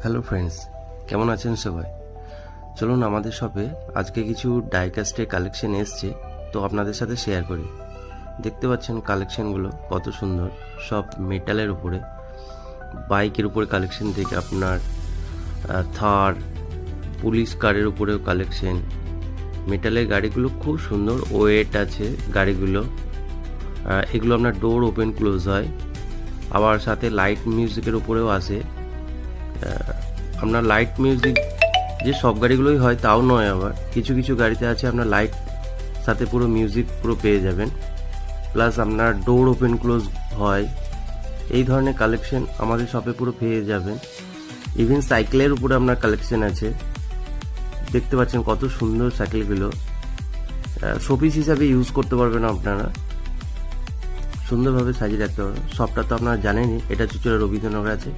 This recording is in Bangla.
হ্যালো ফ্রেন্ডস, কেমন আছেন সবাই? চলুন আমাদের শপে আজকে কিছু ডাইকাস্টের কালেকশন এসছে, তো আপনাদের সাথে শেয়ার করি। দেখতে পাচ্ছেন কালেকশনগুলো কত সুন্দর, সব মেটালের উপরে, বাইকের উপরে কালেকশন থেকে আপনার থার, পুলিশ কারের উপরেও কালেকশন। মেটালের গাড়িগুলো খুব সুন্দর, ওয়েট আছে গাড়িগুলো। এগুলো আপনার ডোর ওপেন ক্লোজ হয়, আবার সাথে লাইট মিউজিকের উপরেও আসে। আপনার লাইট মিউজিক যে সব গাড়িগুলোই হয় তাও নয়, আবার কিছু কিছু গাড়িতে আছে আপনার লাইট সাথে পুরো মিউজিক পুরো পেয়ে যাবেন, প্লাস আপনার ডোর ওপেন ক্লোজ হয়। এই ধরনের কালেকশন আমাদের শপে পুরো পেয়ে যাবেন। ইভেন সাইকেলের উপরে আপনার কালেকশন আছে। দেখতে পাচ্ছেন কত সুন্দর সাইকেলগুলো, শোপিস হিসাবে ইউজ করতে পারবেন আপনারা, সুন্দরভাবে সাজিয়ে রাখতে পারবেন। শপটা তো আপনারা জানেনই, এটা চুচুড়া রবীন্দ্রনগর আছে।